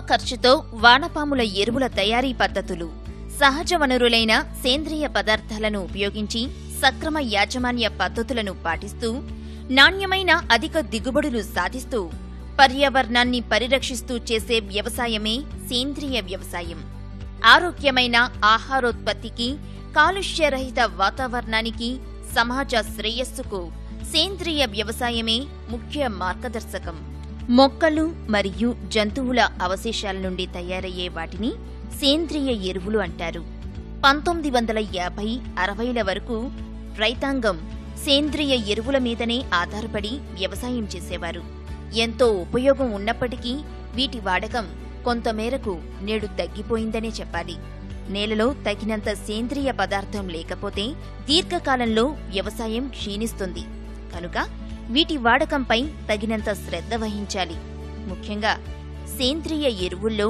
ఖర్చుతో వానపాముల ఎరువుల తయారీ పద్ధతులు. సహజ వనరులైన సేంద్రియ పదార్థాలను ఉపయోగించి సక్రమ యాజమాన్య పద్ధతులను పాటిస్తూ నాణ్యమైన అధిక దిగుబడులు సాధిస్తూ పర్యావరణాన్ని పరిరక్షిస్తూ చేసే వ్యవసాయమే సేంద్రియ వ్యవసాయం. ఆరోగ్యమైన ఆహారోత్పత్తికి, కాలుష్యరహిత వాతావరణానికి, సమాజ శ్రేయస్సుకు సేంద్రియ వ్యవసాయమే ముఖ్య మార్గదర్శకం. మొక్కలు మరియు జంతువుల అవశేషాల నుండి తయారయ్యే వాటిని సేంద్రియ ఎరువులు అంటారు. 1950-60ల వరకు రైతాంగం సేంద్రియ ఎరువుల మీదనే ఆధారపడి వ్యవసాయం చేసేవారు. ఎంతో ఉపయోగం ఉన్నప్పటికీ వీటి వాడకం కొంతమేరకు నేడు తగ్గిపోయిందనే చెప్పాలి. నేలలో తగినంత సేంద్రియ పదార్థం లేకపోతే దీర్ఘకాలంలో వ్యవసాయం క్షీణిస్తుంది. కనుక వీటి వాడకంపై తగినంత శ్రద్ధ వహించాలి. ముఖ్యంగా సేంద్రియ ఎరువుల్లో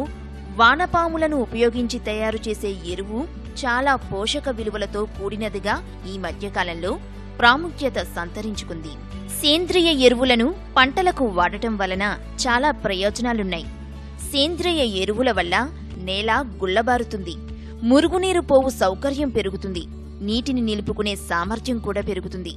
వానపాములను ఉపయోగించి తయారు చేసే ఎరువు చాలా పోషక విలువలతో కూడినదిగా ఈ మధ్యకాలంలో ప్రాముఖ్యత సంతరించుకుంది. సేంద్రియ ఎరువులను పంటలకు వాడటం వలన చాలా ప్రయోజనాలున్నాయి. సేంద్రియ ఎరువుల వల్ల నేల గుల్లబారుతుంది, మురుగునీరు పోవు సౌకర్యం పెరుగుతుంది, నీటిని నిలుపుకునే సామర్థ్యం కూడా పెరుగుతుంది,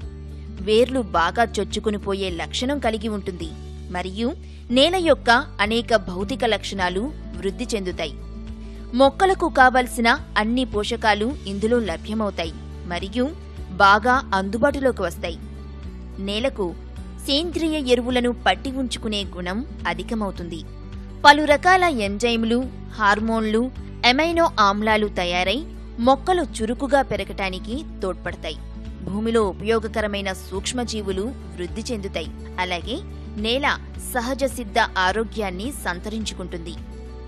వేర్లు బాగా చొచ్చుకుని పోయే లక్షణం కలిగి ఉంటుంది, మరియు నేల యొక్క అనేక భౌతిక లక్షణాలు వృద్ధి చెందుతాయి. మొక్కలకు కావలసిన అన్ని పోషకాలు ఇందులో లభ్యమవుతాయి మరియు బాగా అందుబాటులోకి వస్తాయి. నేలకు సేంద్రియ ఎరువులను పట్టి ఉంచుకునే గుణం అధికమవుతుంది. పలు రకాల ఎంజైములు, హార్మోన్లు, ఎమైనో ఆమ్లాలు తయారై మొక్కలు చురుకుగా పెరగటానికి తోడ్పడతాయి. భూమిలో ఉపయోగకరమైన సూక్ష్మజీవులు వృద్ధి చెందుతాయి. అలాగే నేల సహజ సిద్ధ ఆరోగ్యాన్ని సంతరించుకుంటుంది.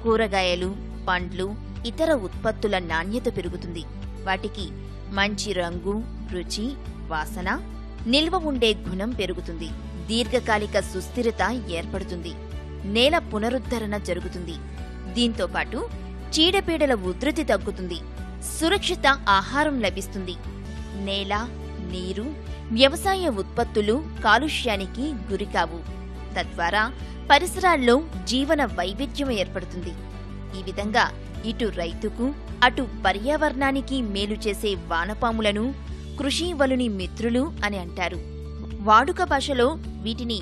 కూరగాయలు, పండ్లు, ఇతర ఉత్పత్తుల నాణ్యత పెరుగుతుంది. వాటికి మంచి రంగు, రుచి, వాసన, నిల్వ ఉండే గుణం పెరుగుతుంది. దీర్ఘకాలిక సుస్థిరత ఏర్పడుతుంది. నేల పునరుద్ధరణ జరుగుతుంది. దీంతోపాటు చీడపీడల ఉధృతి తగ్గుతుంది. సురక్షిత ఆహారం లభిస్తుంది. నేల, నీరు, వ్యవసాయ ఉత్పత్తులు కాలుష్యానికి గురికావు. తద్వారా పరిసరాల్లో జీవన వైవిధ్యం ఏర్పడుతుంది. ఈ విధంగా ఇటు రైతుకు, అటు పర్యావరణానికి మేలు చేసే వానపాములను కృషివలుని మిత్రులు అని అంటారు. వాడుక భాషలో వీటిని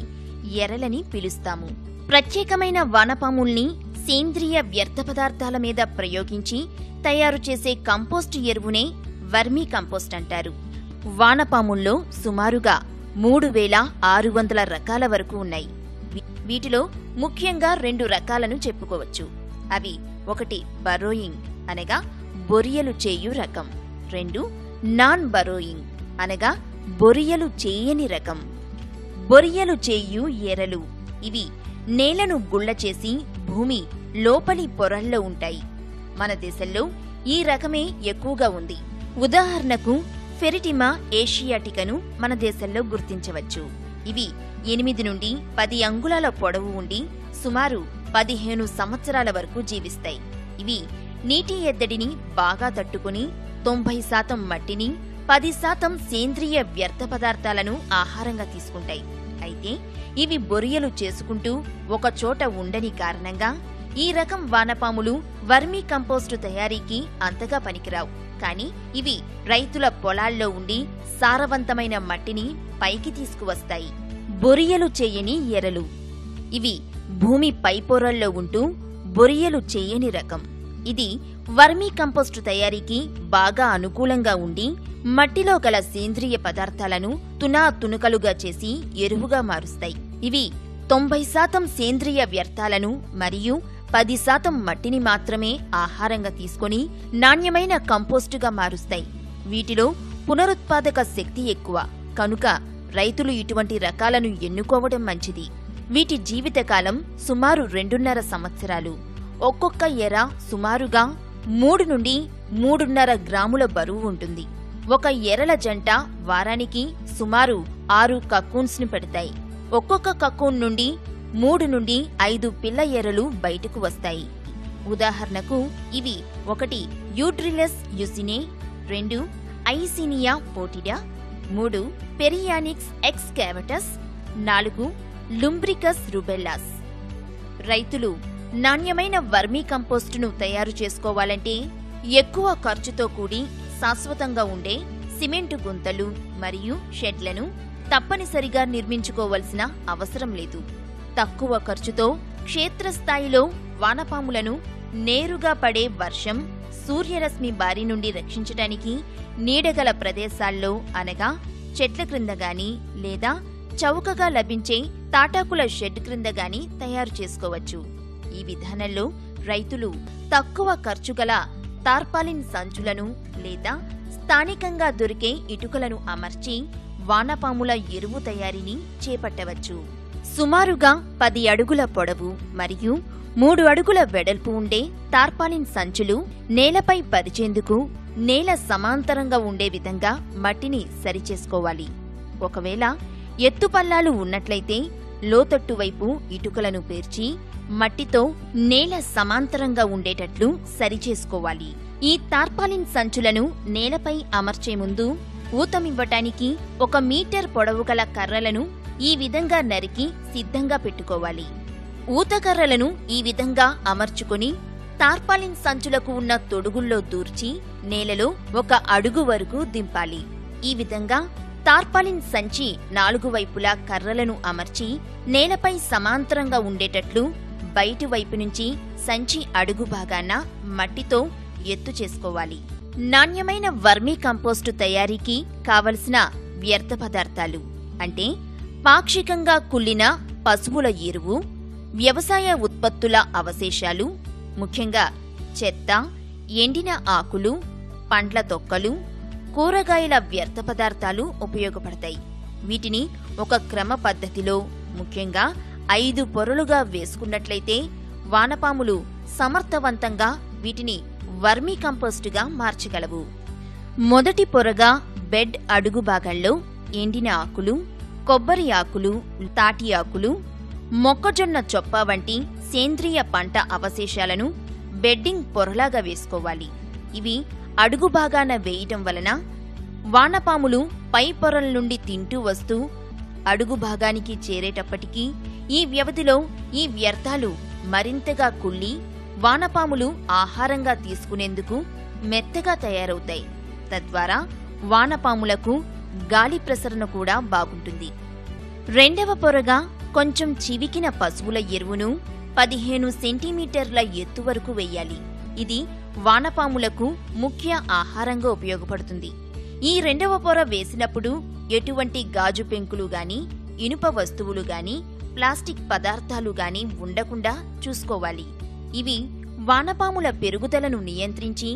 ఎరలని పిలుస్తాము. ప్రత్యేకమైన వానపాముల్ని సేంద్రియ వ్యర్థ పదార్థాల మీద ప్రయోగించి తయారు చేసే కంపోస్ట్ ఎరువునే వర్మీ కంపోస్ట్ అంటారు. వానపాముల్లో సుమారుగా 3600 రకాల వరకు ఉన్నాయి. వీటిలో ముఖ్యంగా 2 రకాలను చెప్పుకోవచ్చు. అవి 1 బరోయింగ్ అనగా బొరియలు చేయు రకం, 2 నాన్ బరోయింగ్ అనగా బొరియలు చేయని రకం. బొరియలు చేయు ఎరలు ఇవి నేలను గుళ్ళ చేసి భూమి లోపలి పొరల్లో ఉంటాయి. మన దేశంలో ఈ రకమే ఎక్కువగా ఉంది. ఉదాహరణకు ఫెరిటిమా ఏషియాటికను మన దేశంలో గుర్తించవచ్చు. ఇవి 8 నుండి 10 అంగుళాల పొడవు ఉండి సుమారు 15 సంవత్సరాల వరకు జీవిస్తాయి. ఇవి నీటి ఎద్దడిని బాగా తట్టుకుని 90% మట్టిని, 10% సేంద్రియ వ్యర్థ పదార్థాలను ఆహారంగా తీసుకుంటాయి. అయితే ఇవి బొరియలు చేసుకుంటూ ఒకచోట ఉండని కారణంగా ఈ రకం వానపాములు వర్మీ కంపోస్టు తయారీకి అంతగా పనికిరావు. కాని ఇవి రైతుల పొలాల్లో ఉండి సారవంతమైన మట్టిని పైకి తీసుకువస్తాయి. బొరియలు చేయని ఎరలు ఇవి భూమి పైపొరల్లో ఉంటూ బొరియలు చేయని రకం. ఇది వర్మీ కంపోస్టు తయారీకి బాగా అనుకూలంగా ఉండి మట్టిలో గల సేంద్రియ పదార్థాలను తునాతునకలుగా చేసి ఎరువుగా మారుస్తాయి. ఇవి 90% సేంద్రియ వ్యర్థాలను మరియు 10% మట్టిని మాత్రమే ఆహారంగా తీసుకొని నాణ్యమైన కంపోస్టుగా మారుస్తాయి. వీటిలో పునరుత్పాదక శక్తి ఎక్కువ కనుక రైతులు ఇటువంటి రకాలను ఎన్నుకోవడం మంచిది. వీటి జీవితకాలం సుమారు 2.5 సంవత్సరాలు. ఒక్కొక్క ఎర సుమారుగా 3 నుండి 3.5 గ్రాముల బరువు ఉంటుంది. ఒక ఎరల జంట వారానికి సుమారు 6 కక్కూన్స్ ని పెడతాయి. ఒక్కొక్క కక్కూన్ నుండి 3 నుండి 5 పిల్ల ఎరలు బయటకు వస్తాయి. ఉదాహరణకు ఇవి 1 యూట్రిలస్ యుసినే, 2 ఐసినియా ఫోటిడా, 3 పెరియానిక్స్ ఎక్స్కావటస్, 4 లుంబ్రికస్ రుబెల్లాస్. రైతులు నాణ్యమైన వర్మీ కంపోస్టును తయారు చేసుకోవాలంటే ఎక్కువ ఖర్చుతో కూడి శాశ్వతంగా ఉండే సిమెంటు గుంతలు మరియు షెడ్లను తప్పనిసరిగా నిర్మించుకోవలసిన అవసరం లేదు. తక్కువ ఖర్చుతో క్షేత్రస్థాయిలో వానపాములను నేరుగా పడే వర్షం, సూర్యరశ్మి బారి నుండి రక్షించటానికి నీడగల ప్రదేశాల్లో అనగా చెట్ల క్రింద గాని లేదా చౌకగా లభించే తాటాకుల షెడ్ క్రింద గాని తయారు చేసుకోవచ్చు. ఈ విధానంలో రైతులు తక్కువ ఖర్చుగల టార్పాలిన్ సంచులను లేదా స్థానికంగా దొరికే ఇటుకలను అమర్చి వానపాముల ఎరువు తయారీని చేపట్టవచ్చు. సుమారుగా 10 అడుగుల పొడవు మరియు 3 అడుగుల వెడల్పు ఉండే టార్పాలిన్ సంచులు నేలపై పరిచేందుకు నేల సమాంతరంగా ఉండే విధంగా మట్టిని సరిచేసుకోవాలి. ఒకవేళ ఎత్తుపల్లాలు ఉన్నట్లయితే లోతట్టు వైపు ఇటుకలను పేర్చి మట్టితో నేల సమాంతరంగా ఉండేటట్లు సరిచేసుకోవాలి. ఈ టార్పాలిన్ సంచులను నేలపై అమర్చే ముందు ఊతమివ్వటానికి 1 మీటర్ పొడవుగల కర్రలను ఈ విధంగా నరికి సిద్ధంగా పెట్టుకోవాలి. ఊతకర్రలను ఈ విధంగా అమర్చుకొని టార్పాలిన్ సంచులకు ఉన్న తొడుగుల్లో దూర్చి నేలలో 1 అడుగు వరకు దింపాలి. ఈ విధంగా టార్పాలిన్ సంచి 4 వైపులా కర్రలను అమర్చి నేలపై సమాంతరంగా ఉండేటట్లు బయటి వైపు నుంచి సంచి అడుగు భాగాన మట్టితో ఎత్తు చేసుకోవాలి. నాణ్యమైన వర్మీ కంపోస్టు తయారీకి కావలసిన వ్యర్థ పదార్థాలు అంటే పాక్షికంగా కుళ్ళిన పశువుల ఎరువు, వ్యవసాయ ఉత్పత్తుల అవశేషాలు, ముఖ్యంగా చెత్త, ఎండిన ఆకులు, పండ్ల తొక్కలు, కూరగాయల వ్యర్థ పదార్థాలు ఉపయోగపడతాయి. వీటిని ఒక క్రమ పద్ధతిలో ముఖ్యంగా 5 పొరలుగా వేసుకున్నట్లయితే వానపాములు సమర్థవంతంగా వీటిని వర్మీ కంపోస్టుగా మార్చగలవు. మొదటి పొరగా బెడ్ అడుగు భాగంలో ఎండిన ఆకులు, కొబ్బరి ఆకులు, తాటి ఆకులు, మొక్కజొన్న చొప్ప వంటి సేంద్రియ పంట అవశేషాలను బెడ్డింగ్ పొరలాగా వేసుకోవాలి. ఇవి అడుగు భాగాన వేయటం వలన వానపాములు పై పొరల నుండి తింటూ వస్తూ అడుగు భాగానికి చేరేటప్పటికీ ఈ వ్యవధిలో ఈ వ్యర్థాలు మరింతగా కుళ్ళి వానపాములు ఆహారంగా తీసుకునేందుకు మెత్తగా తయారవుతాయి. తద్వారా వానపాములకు గాలి ప్రసరణ కూడా బాగుంటుంది. రెండవ పొరగా కొంచెం చివికిన పశువుల ఎరువును 15 సెంటీమీటర్ల ఎత్తు వరకు వెయ్యాలి. ఇది వానపాములకు ముఖ్య ఆహారంగా ఉపయోగపడుతుంది. ఈ రెండవ పొర వేసినప్పుడు ఎటువంటి గాజు పెంకులు గాని, ఇనుప వస్తువులు గాని, ప్లాస్టిక్ పదార్థాలు గాని ఉండకుండా చూసుకోవాలి. ఇవి వానపాముల పెరుగుదలను నియంత్రించి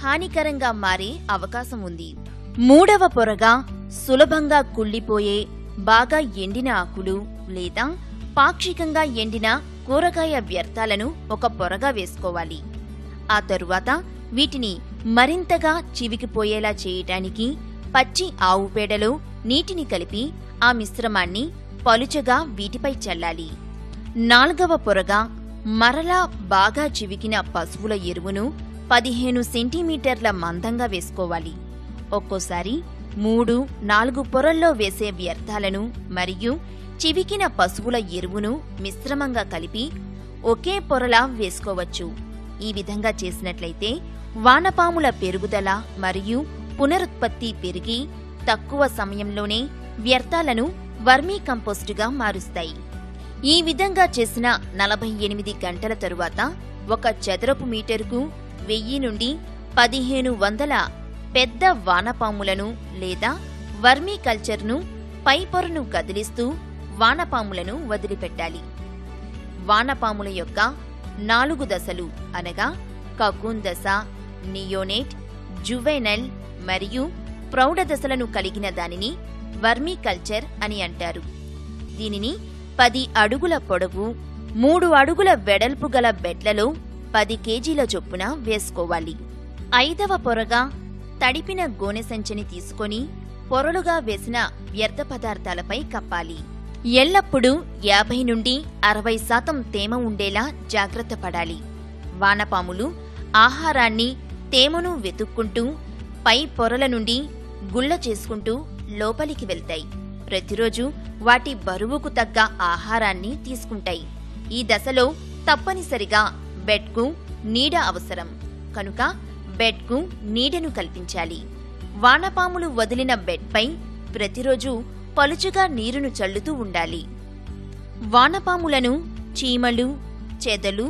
హానికరంగా మారే అవకాశం ఉంది. మూడవ పొరగా సులభంగా కుళ్ళిపోయే బాగా ఎండిన ఆకులు లేదా పాక్షికంగా ఎండిన కూరగాయ వ్యర్థాలను ఒక పొరగా వేసుకోవాలి. ఆ తరువాత వీటిని మరింతగా చివికిపోయేలా చేయటానికి పచ్చి ఆవు పేడలో నీటిని కలిపి ఆ మిశ్రమాన్ని పలుచగా వీటిపై చల్లాలి. నాలుగవ పొరగా మరలా బాగా చివికిన పశువుల ఎరువును 15 సెంటీమీటర్ల మందంగా వేసుకోవాలి. ఒక్కోసారి 3-4 పొరల్లో వేసే వ్యర్థాలను మరియు చివికిన పశువుల ఎరువును మిశ్రమంగా కలిపి ఒకే పొరలా వేసుకోవచ్చు. ఈ విధంగా చేసినట్లయితే వానపాముల పెరుగుదల మరియు పునరుత్పత్తి పెరిగి తక్కువ సమయంలోనే వ్యర్థాలను వర్మీ కంపోస్టుగా మారుస్తాయి. ఈ విధంగా చేసిన 48 గంటల తరువాత 1 చదరపు మీటరుకు 1000 నుండి 1500 పెద్ద వానపాములను లేదా వర్మీ కల్చర్ను పై పొరను కదిలిస్తూ వానపాములను వదిలిపెట్టాలి. వానపాముల యొక్క 4 దశలు అనగా కకూన్ దశ, నియోనేట్, జువెనైల్ మరియు ప్రౌఢ దశలను కలిగిన దానిని వర్మీ కల్చర్ అని అంటారు. దీనిని 10 అడుగుల పొడవు, 3 అడుగుల వెడల్పు గల బెడ్లలో 10 కేజీల చొప్పున వేసుకోవాలి. 5వ పొరగా తడిపిన గోనె సంచిని తీసుకొని పొరలుగా వేసిన వ్యర్థ పదార్థాలపై కప్పాలి. ఎల్లప్పుడూ 50 నుండి 60% తేమ ఉండేలా జాగ్రత్త పడాలి. వానపాములు ఆహారాన్ని, తేమను వెతుక్కుంటూ పై పొరల నుండి గుళ్ళ చేసుకుంటూ లోపలికి వెళ్తాయి. ప్రతిరోజు వాటి బరువుకు తగ్గ ఆహారాన్ని తీసుకుంటాయి. ఈ దశలో తప్పనిసరిగా బెడ్కు నీడ అవసరం కనుక బెడ్కు నీడను కల్పించాలి. వానపాములు వదిలిన బెడ్పై ప్రతిరోజు పలుచగా నీరును చల్లుతూ ఉండాలి. వానపాములను చీమలు, చెదలు,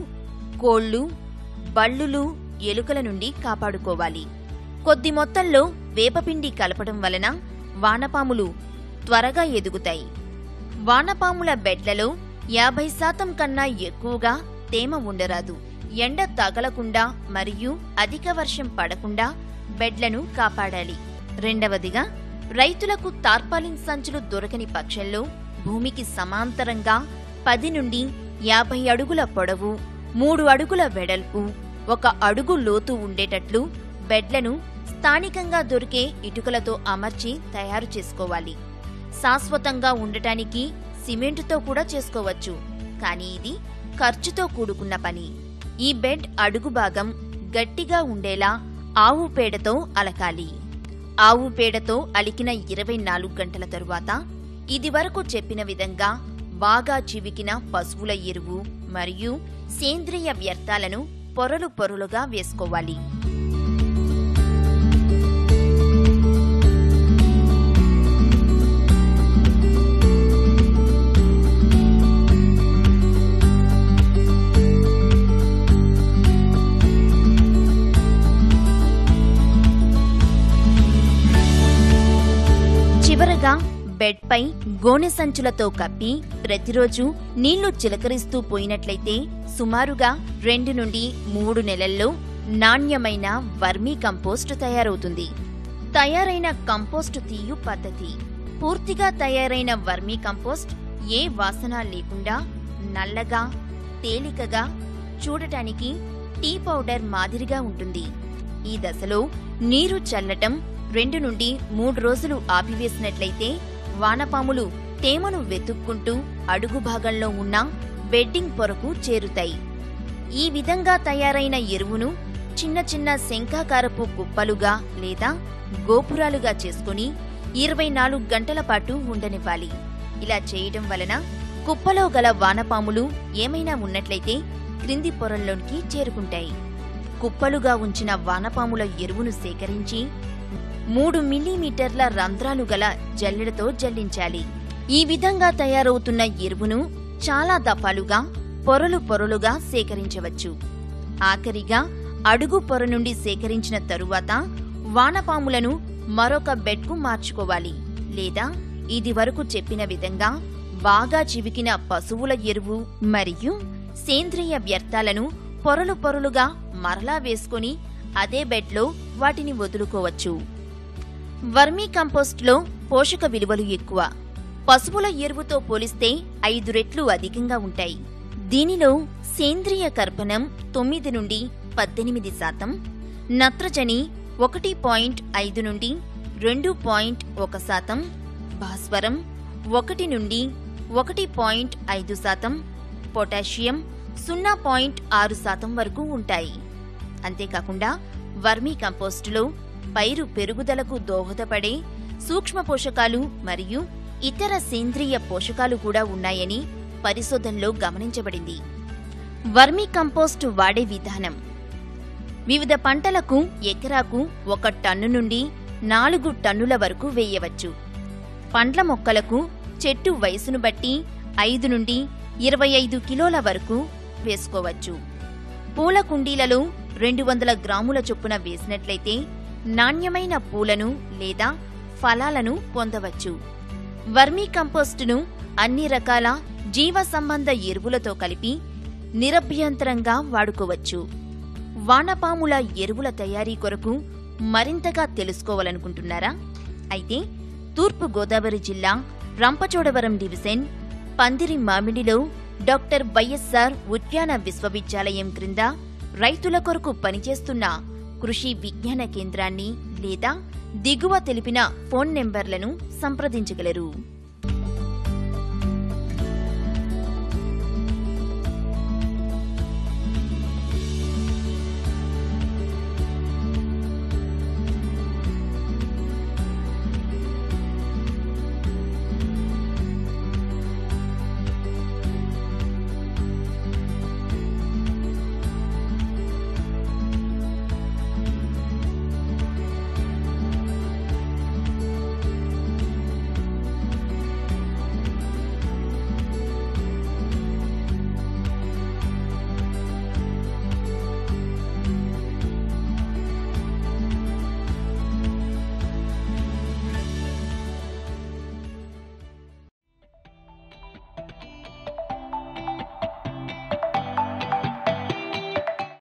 కోళ్లు, బల్లులు, ఎలుకల నుండి కాపాడుకోవాలి. కొద్ది మొత్తంలో వేపపిండి కలపడం వలన వానపాములు త్వరగా ఎదుగుతాయి. వానపాముల బెడ్లలో 50% కన్నా ఎక్కువగా తేమ ఉండరాదు. ఎండ తగలకుండా మరియు అధిక వర్షం పడకుండా బెడ్లను కాపాడాలి. రెండవదిగా, రైతులకు తార్పాలిన్ సంచులు దొరకని పక్షంలో భూమికి సమాంతరంగా 10 నుండి 50 అడుగుల పొడవు, 3 అడుగుల వెడల్పు, 1 అడుగు లోతు ఉండేటట్లు బెడ్లను స్థానికంగా దొరికే ఇటుకలతో అమర్చి తయారు చేసుకోవాలి. శాశ్వతంగా ఉండటానికి సిమెంటుతో కూడా చేసుకోవచ్చు, కానీ ఇది ఖర్చుతో కూడుకున్న పని. ఈ బెడ్ అడుగు భాగం గట్టిగా ఉండేలా ఆవు పేడతో అలకాలి. ఆవు పేడతో అలికిన 24 గంటల తరువాత ఇదివరకు చెప్పిన విధంగా బాగా చివికిన పశువుల ఎరువు మరియు సేంద్రియ వ్యర్థాలను పొరలు పొరలుగా వేసుకోవాలి. చివరగా బెడ్పై గోనె సంచులతో కప్పి ప్రతిరోజు నీళ్లు చిలకరిస్తూ పోయినట్లయితే సుమారుగా 2 నుండి 3 నెలల్లో నాణ్యమైన వర్మీ కంపోస్టు తయారవుతుంది. తయారైన కంపోస్టు తీయు పద్ధతి. పూర్తిగా తయారైన వర్మీ కంపోస్ట్ ఏ వాసన లేకుండా నల్లగా, తేలికగా, చూడటానికి టీ పౌడర్ మాదిరిగా ఉంటుంది. ఈ దశలో నీరు చల్లటం 2 నుండి 3 రోజులు ఆపివేసినట్లయితే వానపాములు తేమను వెతుక్కుంటూ అడుగు భాగంలో ఉన్న బెడ్డింగ్ పొరకు చేరుతాయి. ఈ విధంగా తయారైన ఎరువును చిన్న చిన్న శంఖాకారపు కుప్పలుగా లేదా గోపురాలుగా చేసుకుని 24 గంటల పాటు ఉండనివ్వాలి. ఇలా చేయడం వలన కుప్పలో గల వానపాములు ఏమైనా ఉన్నట్లయితే క్రింది పొరల్లోనికి చేరుకుంటాయి. కుప్పలుగా ఉంచిన వానపాముల ఎరువును సేకరించి 3 మిల్లీమీటర్ల రంధ్రాలు గల జల్లెడతో జల్లించాలి. ఈ విధంగా తయారవుతున్న ఎరువును చాలా దఫాలుగా పొరలు పొరలుగా సేకరించవచ్చు. ఆఖరిగా అడుగు పొర నుండి సేకరించిన తరువాత వానపాములను మరొక బెడ్కు మార్చుకోవాలి. లేదా ఇదివరకు చెప్పిన విధంగా బాగా చివికిన పశువుల ఎరువు మరియు సేంద్రియ వ్యర్థాలను పొరలు పొరలుగా మరలా వేసుకుని అదే బెడ్లో వాటిని వదులుకోవచ్చు. వర్మీ కంపోస్ట్లో పోషక విలువలు ఎక్కువ. పశువుల ఎరువుతో పోలిస్తే 5 రెట్లు అధికంగా ఉంటాయి. దీనిలో సేంద్రియ కర్బనం 9 నుండి 18%, నత్రజని 1.5 నుండి 2.1%, భాస్వరం 1 నుండి 1.5%, పొటాషియం 0.6% వరకు ఉంటాయి. అంతేకాకుండా వర్మీ కంపోస్టులో పైరు పెరుగుదలకు దోహదపడే సూక్ష్మ పోషకాలు మరియు ఇతర సేంద్రియ పోషకాలు కూడా ఉన్నాయని పరిశోధనలో గమనించబడింది. వర్మీ కంపోస్టు వాడే విధానం. వివిధ పంటలకు ఎకరాకు 1 టన్ను నుండి 4 టన్నుల వరకు వేయవచ్చు. పండ్ల మొక్కలకు చెట్టు వయసును బట్టి 5 నుండి 25 కిలోల వరకు వేసుకోవచ్చు. పూల కుండీలలో 200 గ్రాముల చొప్పున వేసినట్లయితే నాణ్యమైన పూలను లేదా ఫలాలను పొందవచ్చు. వర్మీ కంపోస్టును అన్ని రకాల జీవ సంబంధ ఎరువులతో కలిపి నిరభ్యంతరంగా వాడుకోవచ్చు. వానపాముల ఎరువుల తయారీ కొరకు మరింతగా తెలుసుకోవాలనుకుంటున్నారా? అయితే తూర్పు గోదావరి జిల్లా రంపచోడవరం డివిజన్ పందిరి మామిడిలో డాక్టర్ వైఎస్ఆర్ ఉద్యాన విశ్వవిద్యాలయం క్రింద రైతుల కొరకు పనిచేస్తున్న కృషి విజ్ఞాన కేంద్రాన్ని లేదా దిగువ తెలిపిన ఫోన్ నెంబర్లను సంప్రదించగలరు.